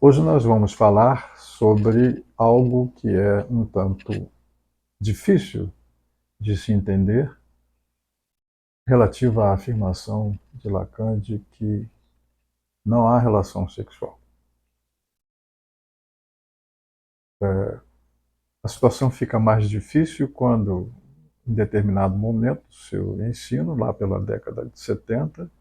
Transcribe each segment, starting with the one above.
Hoje nós vamos falar sobre algo que é um tanto difícil de se entender, relativo à afirmação de Lacan de que não há relação sexual. A situação fica mais difícil quando, em determinado momento do seu ensino, lá pela década de 70,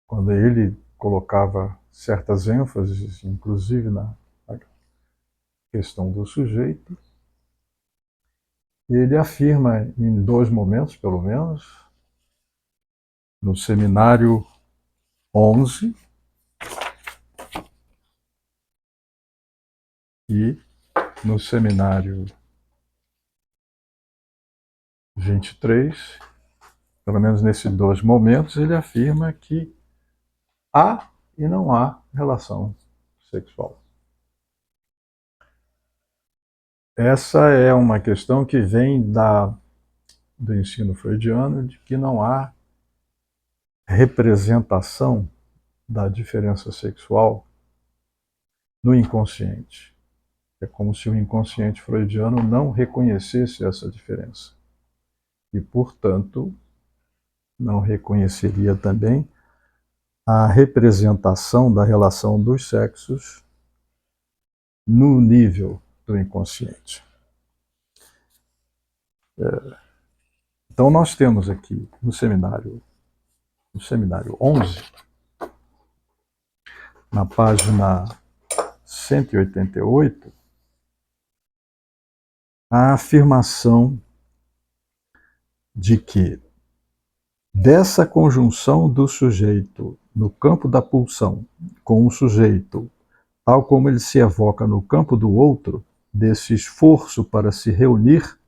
quando ele colocava certas ênfases, inclusive na questão do sujeito, ele afirma em dois momentos, pelo menos, no seminário 11 e no seminário 23, pelo menos nesses dois momentos, ele afirma que há e não há relação sexual. Essa é uma questão que vem do ensino freudiano, de que não há representação da diferença sexual no inconsciente. É como se o inconsciente freudiano não reconhecesse essa diferença. E, portanto, não reconheceria também a representação da relação dos sexos no nível do inconsciente. Então nós temos aqui no seminário 11, na página 188, a afirmação de que dessa conjunção do sujeito no campo da pulsão com o sujeito, tal como ele se evoca no campo do outro, desse esforço para se reunir,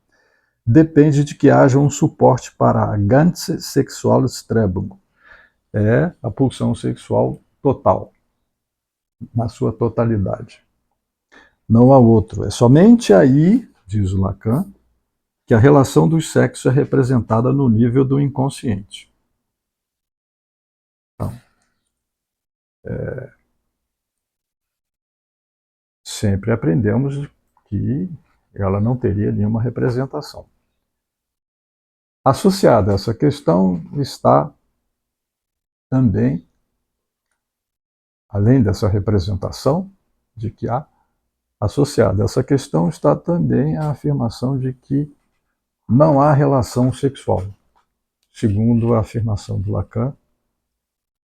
depende de que haja um suporte para a ganze Sexualstrebung, a pulsão sexual total, na sua totalidade. Não há outro. É somente aí, diz o Lacan, que a relação dos sexos é representada no nível do inconsciente. Então, sempre aprendemos que ela não teria nenhuma representação. Associada a essa questão está também, além dessa representação de que há, associada a essa questão está também a afirmação de que não há relação sexual, segundo a afirmação do Lacan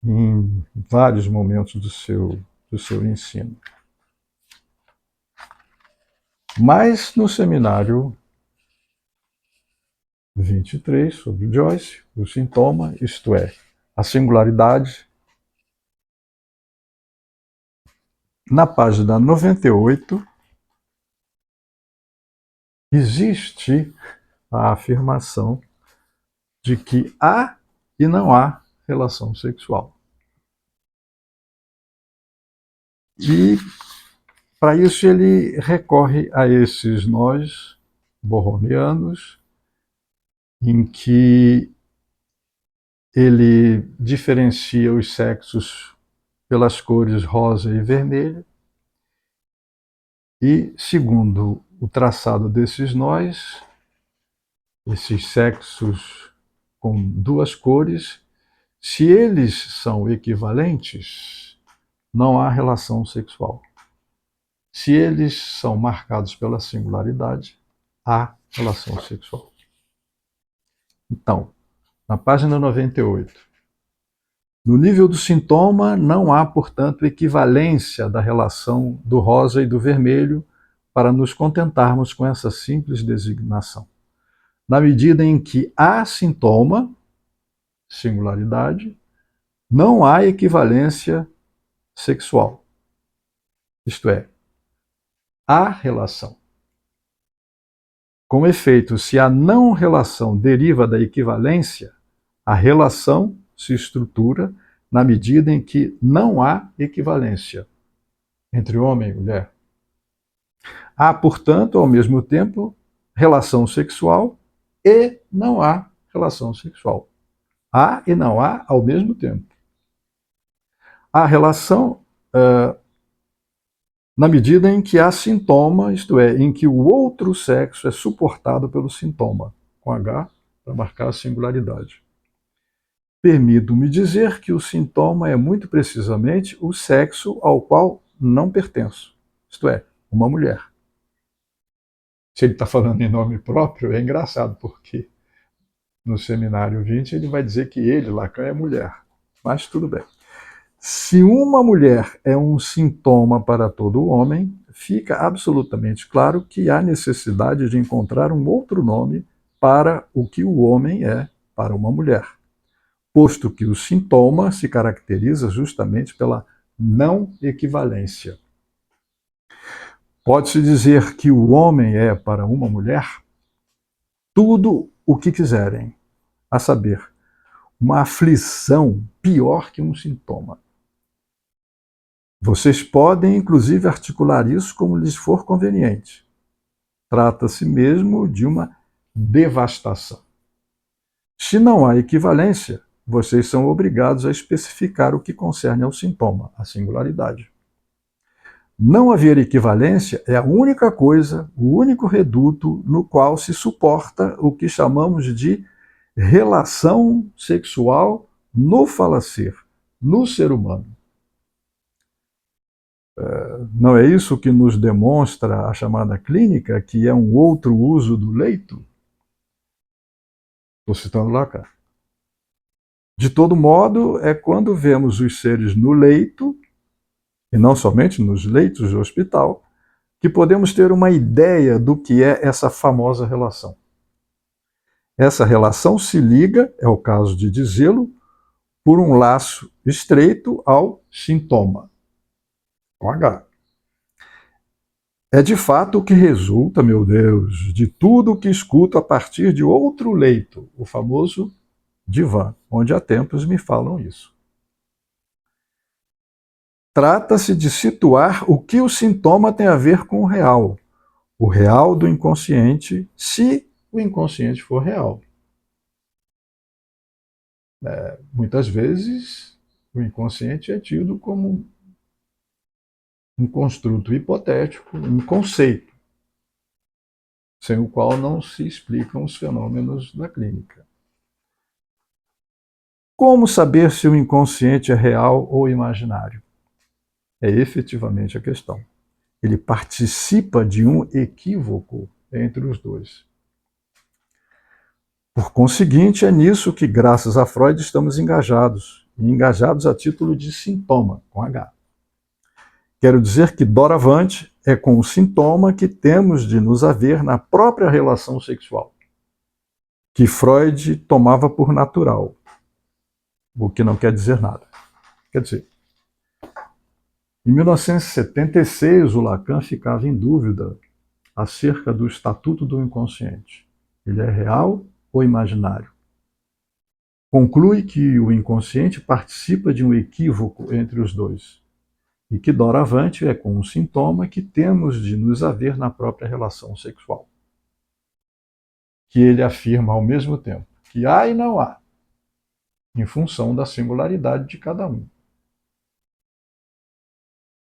em vários momentos do seu ensino. Mas no seminário 23, sobre Joyce, o sintoma, isto é, a singularidade, na página 98, existe a afirmação de que há e não há relação sexual. E, para isso, ele recorre a esses nós borromianos, em que ele diferencia os sexos pelas cores rosa e vermelha, e, segundo o traçado desses nós, esses sexos com duas cores, se eles são equivalentes, não há relação sexual. Se eles são marcados pela singularidade, há relação sexual. Então, na página 98, no nível do sintoma, não há, portanto, equivalência da relação do rosa e do vermelho para nos contentarmos com essa simples designação. Na medida em que há sintoma, singularidade, não há equivalência sexual. Isto é, há relação. Com efeito, se a não relação deriva da equivalência, a relação se estrutura na medida em que não há equivalência entre homem e mulher. Há, portanto, ao mesmo tempo, relação sexual e não há relação sexual. Há e não há ao mesmo tempo. A relação na medida em que há sintoma, isto é, em que o outro sexo é suportado pelo sintoma, com H para marcar a singularidade. Permito-me dizer que o sintoma é muito precisamente o sexo ao qual não pertenço, isto é, uma mulher. Se ele está falando em nome próprio, é engraçado, porque no seminário 20 ele vai dizer que ele, Lacan, é mulher. Mas tudo bem. Se uma mulher é um sintoma para todo homem, fica absolutamente claro que há necessidade de encontrar um outro nome para o que o homem é para uma mulher, posto que o sintoma se caracteriza justamente pela não equivalência. Pode-se dizer que o homem é para uma mulher tudo o que quiserem, a saber, uma aflição pior que um sintoma. Vocês podem, inclusive, articular isso como lhes for conveniente. Trata-se mesmo de uma devastação. Se não há equivalência, vocês são obrigados a especificar o que concerne ao sintoma, a singularidade. Não haver equivalência é a única coisa, o único reduto no qual se suporta o que chamamos de relação sexual no falacer, no ser humano. Não é isso que nos demonstra a chamada clínica, que é um outro uso do leito? Estou citando Lacan. De todo modo, é quando vemos os seres no leito, e não somente nos leitos de hospital, que podemos ter uma ideia do que é essa famosa relação. Essa relação se liga, é o caso de dizê-lo, por um laço estreito ao sintoma, com H. É de fato o que resulta, meu Deus, de tudo o que escuto a partir de outro leito, o famoso divã, onde há tempos me falam isso. Trata-se de situar o que o sintoma tem a ver com o real do inconsciente, se o inconsciente for real. Muitas vezes, o inconsciente é tido como um construto hipotético, um conceito, sem o qual não se explicam os fenômenos da clínica. Como saber se o inconsciente é real ou imaginário? É efetivamente a questão. Ele participa de um equívoco entre os dois. Por conseguinte, é nisso que, graças a Freud, estamos engajados, e engajados a título de sintoma, com H. Quero dizer que, doravante, é com o sintoma que temos de nos haver na própria relação sexual, que Freud tomava por natural, o que não quer dizer nada. Quer dizer, em 1976, o Lacan ficava em dúvida acerca do estatuto do inconsciente. Ele é real ou imaginário? Conclui que o inconsciente participa de um equívoco entre os dois e que, doravante, é com um sintoma que temos de nos haver na própria relação sexual. Que ele afirma ao mesmo tempo que há e não há, em função da singularidade de cada um.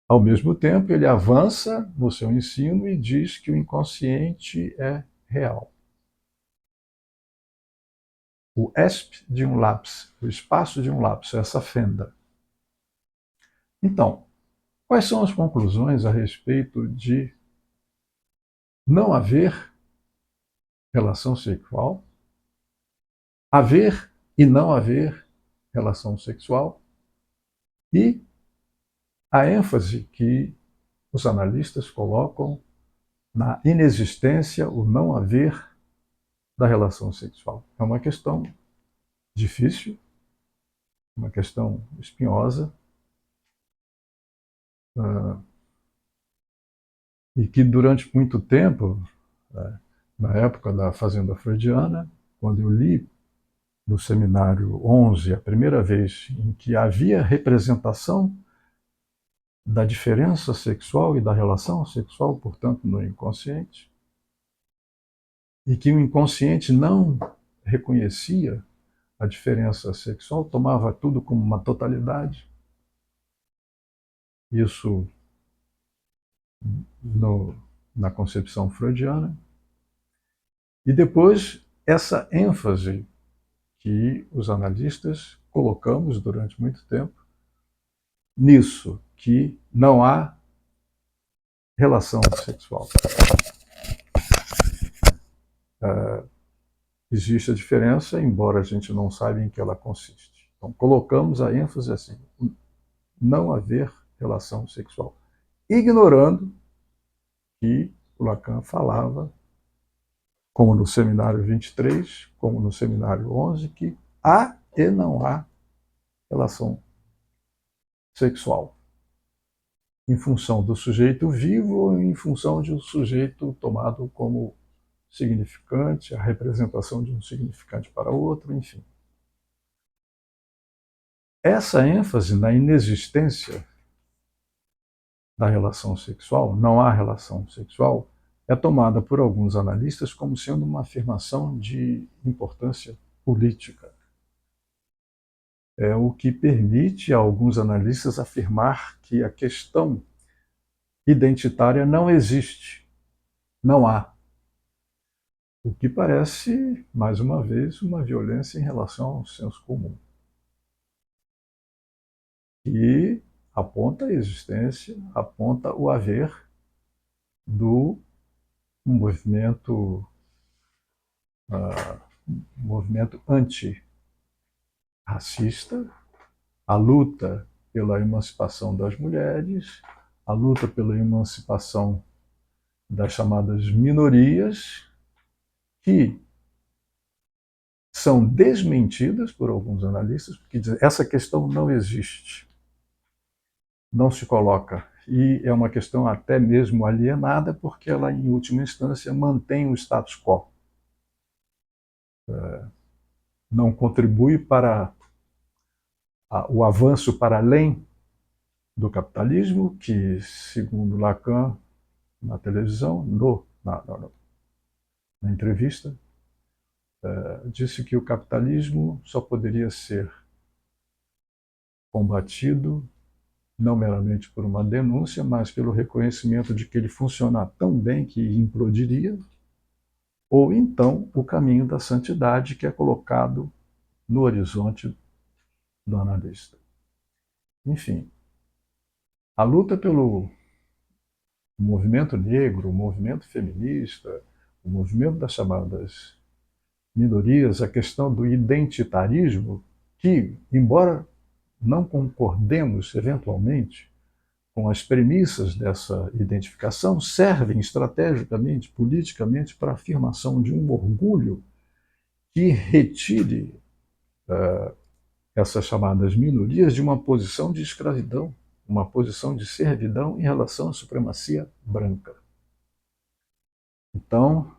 Ao mesmo tempo, ele avança no seu ensino e diz que o inconsciente é real. O ESP de um lapse, o espaço de um lapso, essa fenda. Então, quais são as conclusões a respeito de não haver relação sexual, haver e não haver relação sexual e a ênfase que os analistas colocam na inexistência, o não haver da relação sexual? É uma questão difícil, uma questão espinhosa, e que durante muito tempo, na época da Fazenda Freudiana, quando eu li no seminário 11, a primeira vez em que havia representação da diferença sexual e da relação sexual, portanto, no inconsciente, e que o inconsciente não reconhecia a diferença sexual, tomava tudo como uma totalidade. Isso na concepção freudiana, e depois essa ênfase que os analistas colocamos durante muito tempo nisso, que não há relação sexual. Existe a diferença, embora a gente não saiba em que ela consiste. Então, colocamos a ênfase assim, não haver relação sexual, ignorando que o Lacan falava, como no seminário 23, como no seminário 11, que há e não há relação sexual, em função do sujeito vivo ou em função de um sujeito tomado como significante, a representação de um significante para outro, enfim. Essa ênfase na inexistência da relação sexual, não há relação sexual, é tomada por alguns analistas como sendo uma afirmação de importância política. É o que permite a alguns analistas afirmar que a questão identitária não existe, não há. O que parece, mais uma vez, uma violência em relação ao senso comum. E aponta a existência, aponta o haver do movimento, movimento antirracista, a luta pela emancipação das mulheres, a luta pela emancipação das chamadas minorias, que são desmentidas por alguns analistas, porque dizem que essa questão não existe, não se coloca. E é uma questão até mesmo alienada, porque ela, em última instância, mantém o status quo. Não contribui para o avanço para além do capitalismo, que, segundo Lacan, na televisão, na entrevista, disse que o capitalismo só poderia ser combatido não meramente por uma denúncia, mas pelo reconhecimento de que ele funciona tão bem que implodiria, ou então o caminho da santidade que é colocado no horizonte do analista. Enfim, a luta pelo movimento negro, o movimento feminista, o movimento das chamadas minorias, a questão do identitarismo, que, embora não concordemos eventualmente com as premissas dessa identificação, servem estrategicamente, politicamente, para a afirmação de um orgulho que retire essas chamadas minorias de uma posição de escravidão, uma posição de servidão em relação à supremacia branca. Então,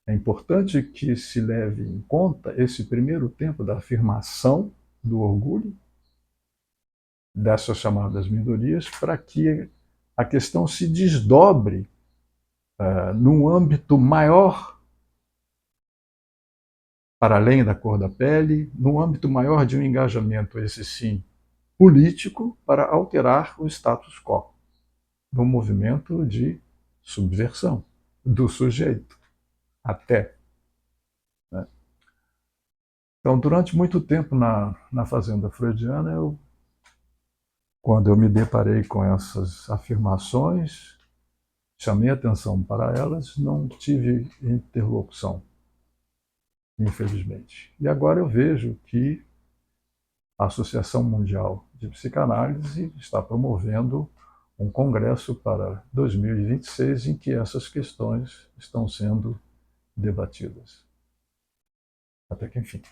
é importante que se leve em conta esse primeiro tempo da afirmação do orgulho dessas chamadas minorias, para que a questão se desdobre num âmbito maior, para além da cor da pele, num âmbito maior de um engajamento, esse sim, político, para alterar o status quo, num movimento de subversão do sujeito, até. Né? Então, durante muito tempo na fazenda freudiana, quando eu me deparei com essas afirmações, chamei atenção para elas, não tive interlocução, infelizmente. E agora eu vejo que a Associação Mundial de Psicanálise está promovendo um congresso para 2026 em que essas questões estão sendo debatidas. Até que enfim.